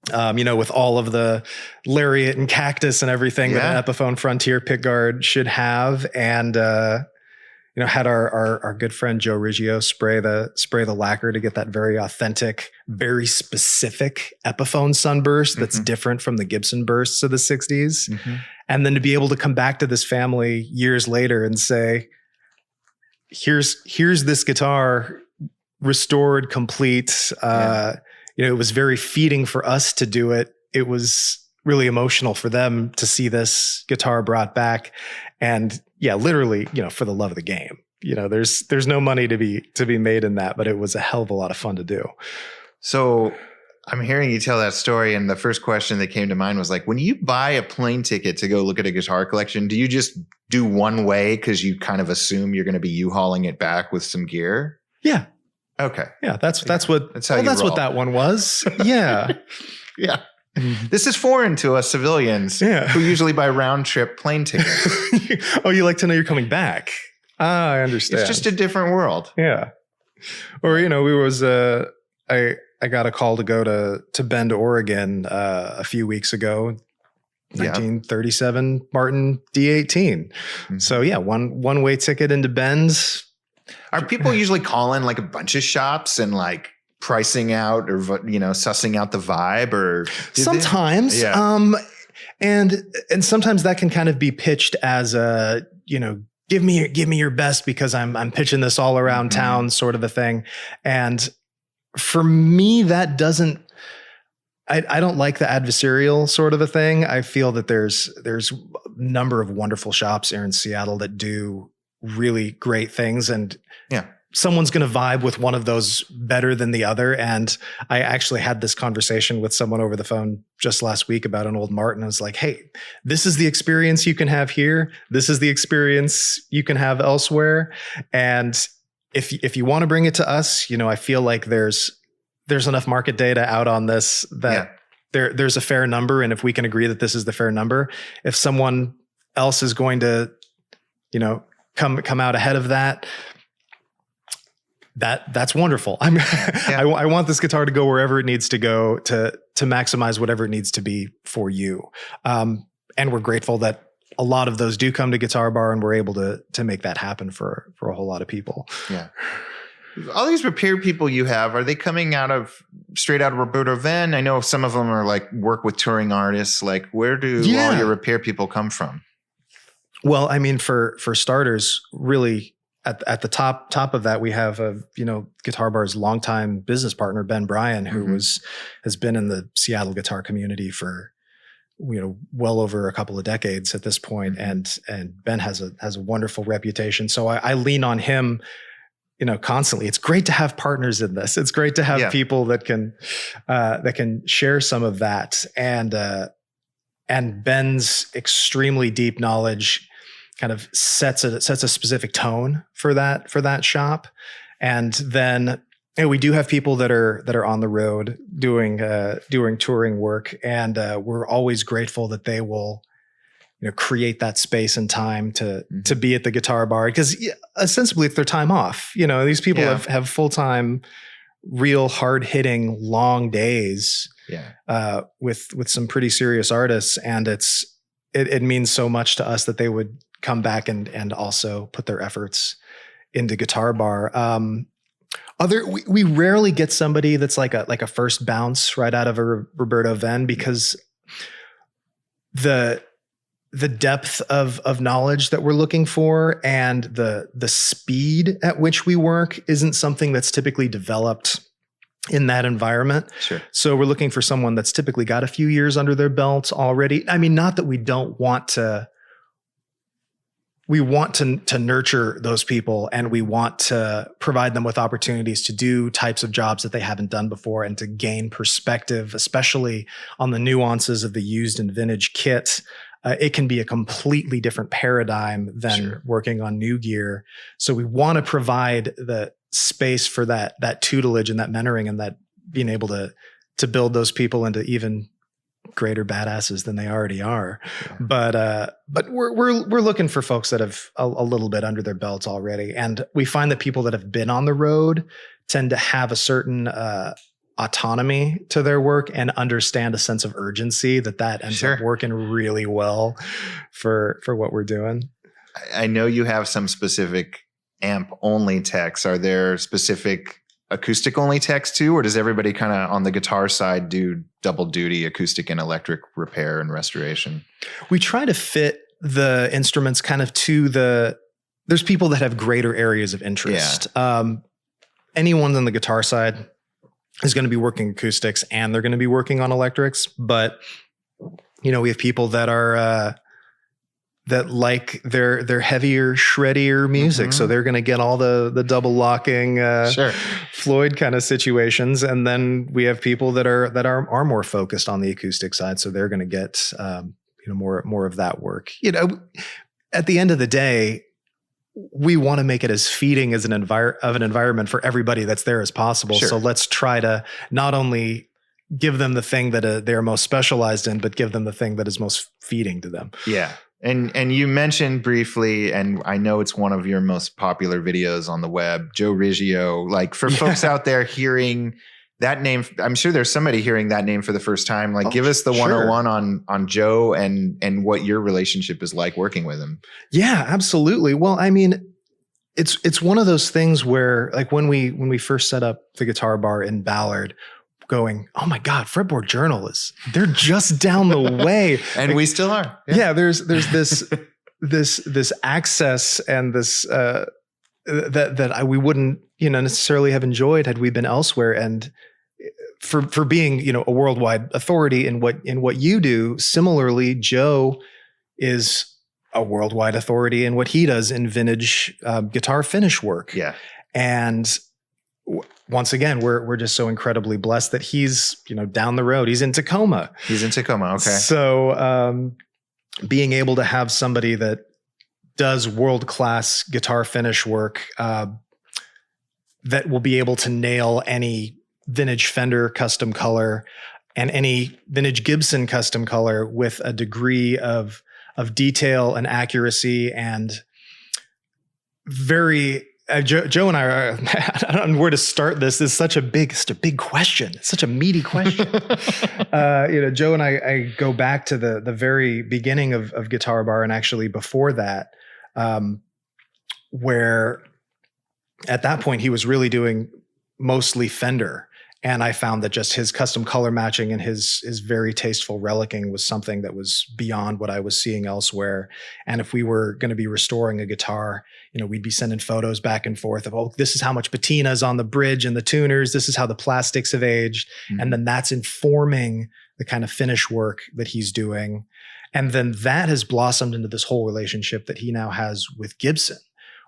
with all of the lariat and cactus and everything that an Epiphone Frontier pick guard should have. And, had our good friend Joe Riggio spray the lacquer to get that very authentic, very specific Epiphone sunburst that's different from the Gibson bursts of the 60s. Mm-hmm. And then to be able to come back to this family years later and say, here's this guitar restored, complete. It was very feeding for us to do it. It was really emotional for them to see this guitar brought back. And literally, for the love of the game, there's no money to be made in that, but it was a hell of a lot of fun to do. So I'm hearing you tell that story, and the first question that came to mind was like, when you buy a plane ticket to go look at a guitar collection, do you just do one way because you kind of assume you're going to be U-hauling it back with some gear? Yeah. Okay. Yeah, that's what that one was. Yeah. Yeah. This is foreign to us civilians who usually buy round trip plane tickets. Oh, you like to know you're coming back. I understand. It's just a different world. Yeah. Or, I got a call to go to Bend, Oregon a few weeks ago. 1937 Martin D18. So yeah, one way ticket into Bend. Are people usually calling like a bunch of shops and like pricing out or sussing out the vibe, or sometimes and sometimes that can kind of be pitched as a give me your best because I'm pitching this all around town sort of a thing. And for me, that doesn't, I don't like the adversarial sort of a thing. I feel that there's a number of wonderful shops here in Seattle that do really great things, and someone's going to vibe with one of those better than the other. And I actually had this conversation with someone over the phone just last week about an old Martin. I was like, hey, this is the experience you can have here. This is the experience you can have elsewhere. And if you want to bring it to us, I feel like there's enough market data out on this that there's a fair number. And if we can agree that this is the fair number, if someone else is going to, come out ahead of that's wonderful. I want this guitar to go wherever it needs to go to maximize whatever it needs to be for you. And we're grateful that a lot of those do come to Guitar Bar, and we're able to make that happen for a whole lot of people. Yeah. All these repair people you have, are they coming straight out of Roberto Venn? I know some of them are like work with touring artists. Like, where do all your repair people come from? Well, I mean, for starters, really at the top of that, we have Guitar Bar's longtime business partner, Ben Bryan, who has been in the Seattle guitar community for well over a couple of decades at this point, and Ben has a wonderful reputation. So I lean on him, constantly. It's great to have partners in this. It's great to have people that can share some of that, and Ben's extremely deep knowledge kind of sets a specific tone for that shop. And then we do have people that are on the road doing touring work, and we're always grateful that they will create that space and time to be at the Guitar Bar, because ostensibly it's their time off. These people have full-time, real hard-hitting long days with some pretty serious artists, and it means so much to us that they would come back and also put their efforts into Guitar Bar. We rarely get somebody that's like a first bounce right out of a Roberto Venn, because the depth of knowledge that we're looking for and the speed at which we work isn't something that's typically developed in that environment. Sure. So we're looking for someone that's typically got a few years under their belt already. I mean, not that we don't want to. We want to nurture those people, and we want to provide them with opportunities to do types of jobs that they haven't done before, and to gain perspective, especially on the nuances of the used and vintage kit. It can be a completely different paradigm than working on new gear. So we want to provide the space for that tutelage and that mentoring, and that being able to build those people into even greater badasses than they already are. Yeah. But we're looking for folks that have a little bit under their belts already. And we find that people that have been on the road tend to have a certain autonomy to their work and understand a sense of urgency that ends up working really well for what we're doing. I know you have some specific amp only techs. Are there specific acoustic only techs too, or does everybody kind of on the guitar side do double duty acoustic and electric repair and restoration? We try to fit the instruments kind of to there's people that have greater areas of interest. Anyone on the guitar side is going to be working acoustics, and they're going to be working on electrics. But, we have people that are, that like their heavier, shreddier music. So they're going to get all the double locking, Floyd kind of situations. And then we have people that are more focused on the acoustic side. So they're going to get, more of that work. At the end of the day, we want to make it as feeding as an environment for everybody that's there as possible. So let's try to not only give them the thing that they're most specialized in, but give them the thing that is most feeding to them. Yeah. And you mentioned briefly, and I know it's one of your most popular videos on the web, Joe Riggio. Like for folks out there hearing that name, I'm sure there's somebody hearing that name for the first time. Like give us the 101 on Joe and what your relationship is like working with him. Yeah, absolutely. Well, I mean, it's one of those things where like when we first set up the Guitar Bar in Ballard, going, oh my God, Fretboard Journal they're just down the way. And like, we still are. Yeah, there's this access and this we wouldn't, necessarily have enjoyed had we been elsewhere. And for being, a worldwide authority in what you do, similarly, Joe is a worldwide authority in what he does in vintage guitar finish work. Yeah. And once again, we're just so incredibly blessed that he's, down the road. He's in Tacoma. Okay. So being able to have somebody that does world-class guitar finish work that will be able to nail any vintage Fender custom color and any vintage Gibson custom color with a degree of detail and accuracy and very... Joe and I are, I don't know where to start this. It's such a big question. It's such a meaty question. Joe and I go back to the very beginning of Guitar Bar, and actually before that, where at that point he was really doing mostly Fender. And I found that just his custom color matching and his very tasteful relicking was something that was beyond what I was seeing elsewhere. And if we were going to be restoring a guitar, we'd be sending photos back and forth of, oh, this is how much patina is on the bridge and the tuners. This is how the plastics have aged. Mm-hmm. And then that's informing the kind of finish work that he's doing. And then that has blossomed into this whole relationship that he now has with Gibson,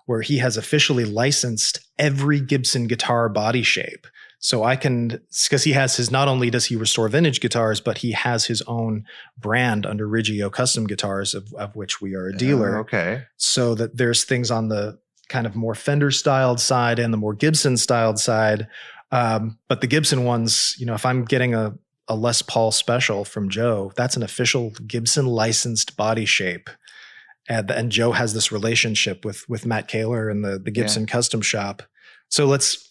where he has officially licensed every Gibson guitar body shape. So because he has not only does he restore vintage guitars, but he has his own brand under Riggio Custom Guitars, of which we are a dealer. Okay. So that there's things on the kind of more Fender styled side and the more Gibson styled side. But the Gibson ones, if I'm getting a Les Paul special from Joe, that's an official Gibson licensed body shape. And Joe has this relationship with Matt Kaler and the Gibson Custom Shop. So let's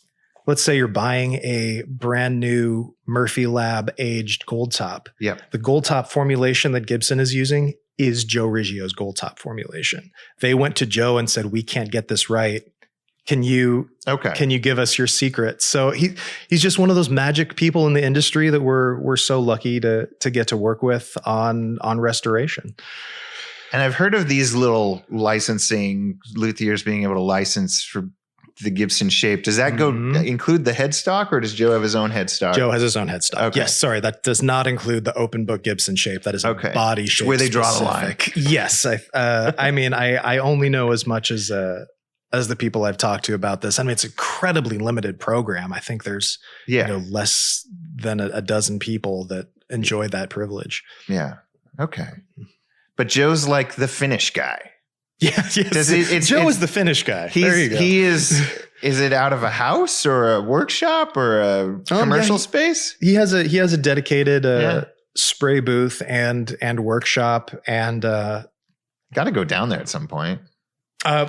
say you're buying a brand new Murphy Lab aged gold top. Yep. The gold top formulation that Gibson is using is Joe Riggio's gold top formulation. They went to Joe and said, we can't get this right. Can you give us your secret? So he's just one of those magic people in the industry that we're so lucky to get to work with on restoration. And I've heard of these little licensing, luthiers being able to license for the Gibson shape. Does that include the headstock, or does Joe have his own headstock? Joe has his own headstock. Okay. Yes, sorry, that does not include the open book Gibson shape. That is a body shape. Where they draw the line. Yes, I mean, I only know as much as the people I've talked to about this. I mean, it's an incredibly limited program. I think there's less than a dozen people that enjoy that privilege. Yeah. Okay. But Joe's like the finish guy. Yes. Joe is the finish guy. There you go. He is it out of a house or a workshop or a commercial space? He has a dedicated spray booth and workshop, and got to go down there at some point.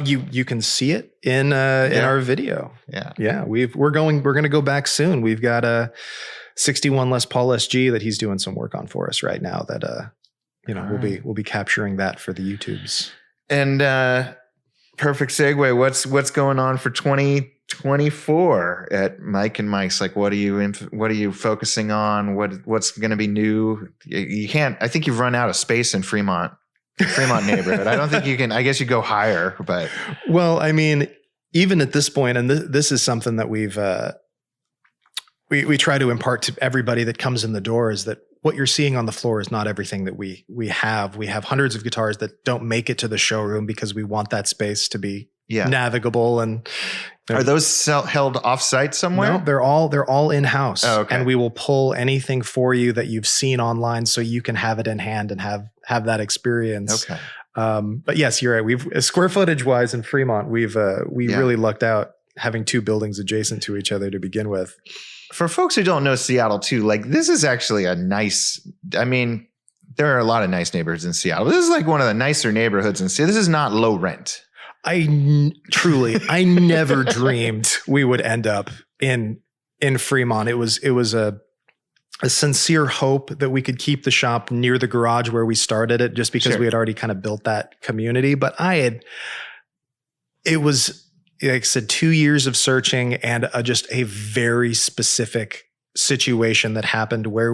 You can see it in our video. Yeah. We're going to go back soon. We've got a 61 Les Paul SG that he's doing some work on for us right now. That we'll be capturing that for the YouTubes. And perfect segue. What's going on for 2024 at Mike and Mike's? Like, what are you focusing on? What's going to be new? You can't. I think you've run out of space in Fremont neighborhood. I don't think you can. I guess you go higher, but well, I mean, even at this point, and this is something that we try to impart to everybody that comes in the door, is that what you're seeing on the floor is not everything that we have. We have hundreds of guitars that don't make it to the showroom because we want that space to be navigable. And are those held offsite somewhere? No, they're all in-house. Oh, okay. And we will pull anything for you that you've seen online so you can have it in hand and have that experience. Okay. But yes, you're right. We've square footage wise in Fremont, we really lucked out having two buildings adjacent to each other to begin with. for folks who don't know Seattle too, like this is actually a nice, I mean, there are a lot of nice neighborhoods in Seattle. This is like one of the nicer neighborhoods in Seattle. This is not low rent. I never dreamed we would end up in Fremont. It was a sincere hope that we could keep the shop near the garage where we started it, just because we had already kind of built that community. But it was, like I said, 2 years of searching and just a very specific situation that happened where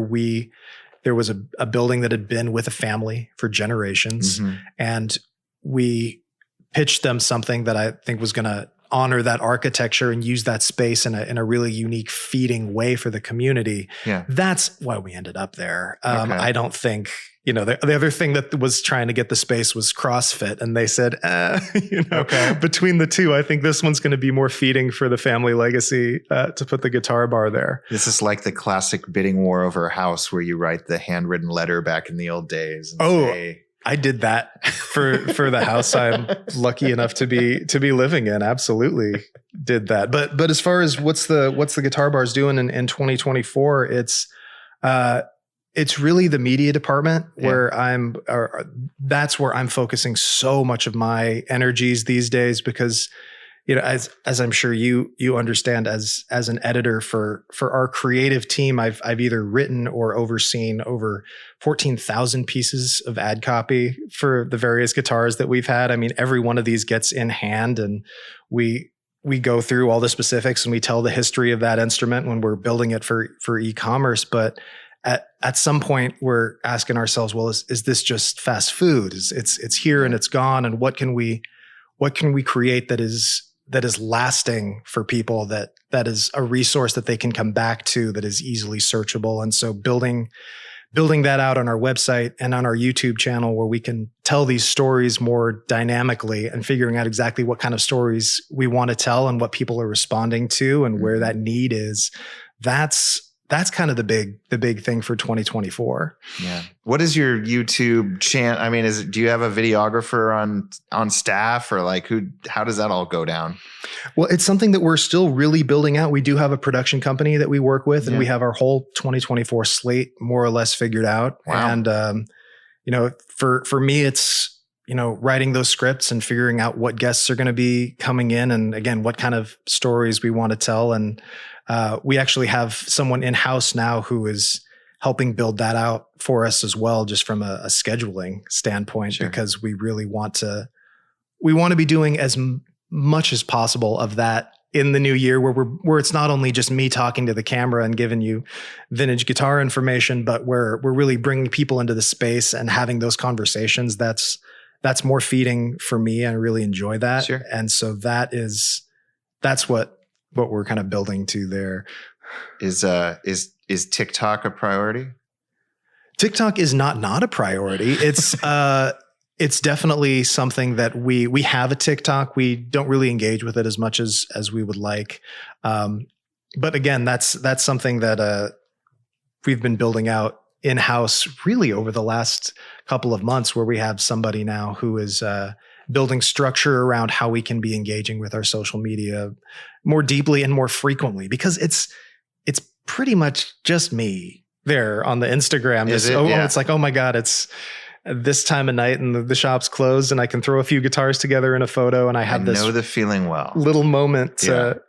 there was a building that had been with a family for generations, and we pitched them something that I think was going to honor that architecture and use that space in a really unique, feeding way for the community. Yeah. That's why we ended up there. I don't think, the other thing that was trying to get the space was CrossFit. And they said, between the two, I think this one's going to be more feeding for the family legacy to put the guitar bar there. This is like the classic bidding war over a house where you write the handwritten letter back in the old days. I did that for the house I'm lucky enough to be living in. Absolutely did that. But as far as what's the guitar bars doing in 2024, it's really the media department where that's where I'm focusing so much of my energies these days, because as I'm sure you understand, as an editor for our creative team, I've either written or overseen over 14,000 pieces of ad copy for the various guitars that we've had. I mean, every one of these gets in hand, and we go through all the specifics and we tell the history of that instrument when we're building it for e-commerce. But at some point, we're asking ourselves, well, is this just fast food? It's here and it's gone, and what can we create that is lasting for people, that is a resource that they can come back to, that is easily searchable. And so building that out on our website and on our YouTube channel, where we can tell these stories more dynamically, and figuring out exactly what kind of stories we want to tell and what people are responding to and where that need is. That's kind of the big thing for 2024. Yeah. What is your YouTube channel? I mean, do you have a videographer on staff, or like how does that all go down? Well, it's something that we're still really building out. We do have a production company that we work with, and we have our whole 2024 slate more or less figured out. Wow. And, for me, it's, writing those scripts and figuring out what guests are going to be coming in, and again, what kind of stories we want to tell. And, we actually have someone in-house now who is helping build that out for us as well, just from a scheduling standpoint, because we really want to be doing as much as possible of that in the new year, where it's not only just me talking to the camera and giving you vintage guitar information, but we're really bringing people into the space and having those conversations. That's more feeding for me. I really enjoy that. Sure. And so that's what we're kind of building to there. Is TikTok a priority? TikTok is not a priority. It's definitely something that we have a TikTok. We don't really engage with it as much as we would like. But again, that's something that we've been building out in-house really over the last couple of months, where we have somebody now who is building structure around how we can be engaging with our social media more deeply and more frequently, because it's pretty much just me there on the Instagram. It's like, oh my God, it's this time of night and the shop's closed, and I can throw a few guitars together in a photo, and I know the feeling well. Little moment to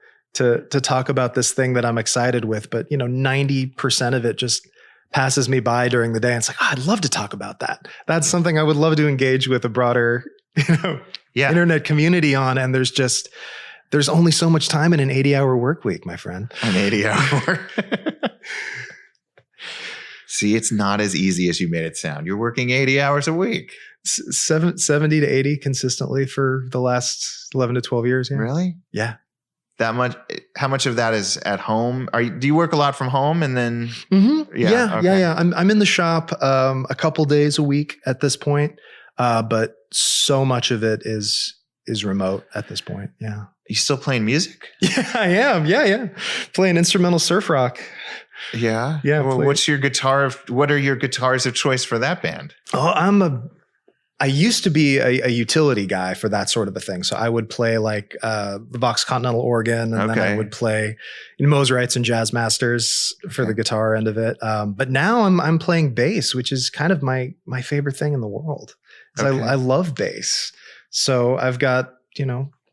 talk about this thing that I'm excited with. But 90% of it just passes me by during the day. And it's like, I'd love to talk about that. That's something I would love to engage with a broader internet community on. And there's only so much time in an 80-hour work week, my friend. An 80-hour. See, it's not as easy as you made it sound. You're working 80 hours a week. 70 to 80 consistently for the last 11 to 12 years. Yeah. Really? Yeah. That much? How much of that is at home? Do you work a lot from home and then? Mm-hmm. Yeah. I'm in the shop a couple days a week at this point, but so much of it is remote at this point. Yeah. You still playing music? Yeah, I am. Yeah. Playing instrumental surf rock. Yeah. Yeah. Well, what are your guitars of choice for that band? Oh, I used to be a utility guy for that sort of a thing. So I would play like the Vox Continental organ, and then I would play Moserites and Jazz Masters for the guitar end of it. But now I'm playing bass, which is kind of my favorite thing in the world. I love bass. So I've got,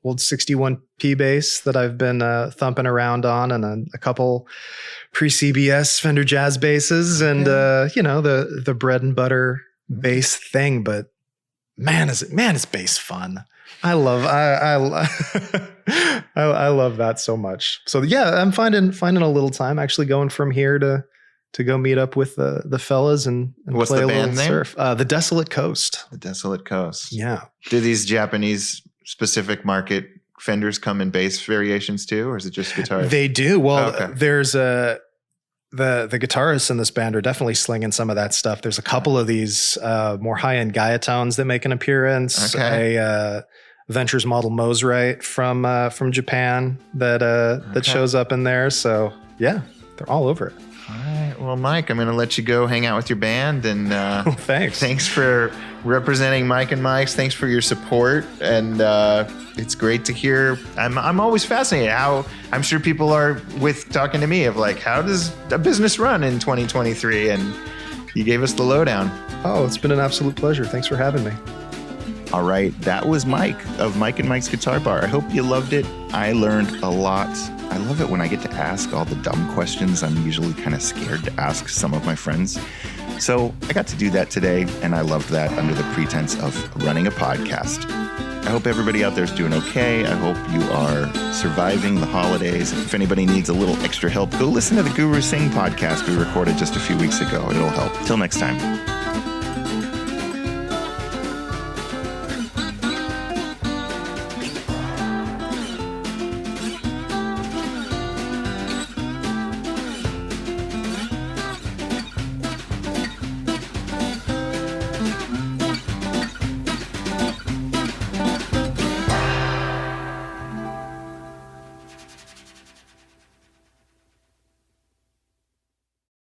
old 61P bass that I've been thumping around on, and a couple pre-CBS Fender Jazz basses, and the bread and butter bass thing. But man, is bass fun. I love that so much. So yeah, I'm finding a little time actually going from here to go meet up with the fellas and what's play the a band little name? surf. The Desolate Coast. The Desolate Coast. Yeah. Do these Japanese specific market Fenders come in bass variations too, or is it just guitars? They do. Well, there's the guitarists in this band are definitely slinging some of that stuff. There's a couple of these more high-end Gaiatones that make an appearance. A Ventures model Moserite from Japan that shows up in there. So yeah, they're all over it. All right. Well, Mike, I'm going to let you go hang out with your band, and thanks. Thanks for representing Mike and Mike's. Thanks for your support, and it's great to hear. I'm always fascinated how I'm sure people are with talking to me of like, how does a business run in 2023? And you gave us the lowdown. Oh, it's been an absolute pleasure. Thanks for having me. All right, that was Mike of Mike and Mike's Guitar Bar. I hope you loved it. I learned a lot. I love it when I get to ask all the dumb questions I'm usually kind of scared to ask some of my friends. So I got to do that today, and I loved that under the pretense of running a podcast. I hope everybody out there is doing okay. I hope you are surviving the holidays. If anybody needs a little extra help, go listen to the Guru Singh podcast we recorded just a few weeks ago. It'll help. Till next time.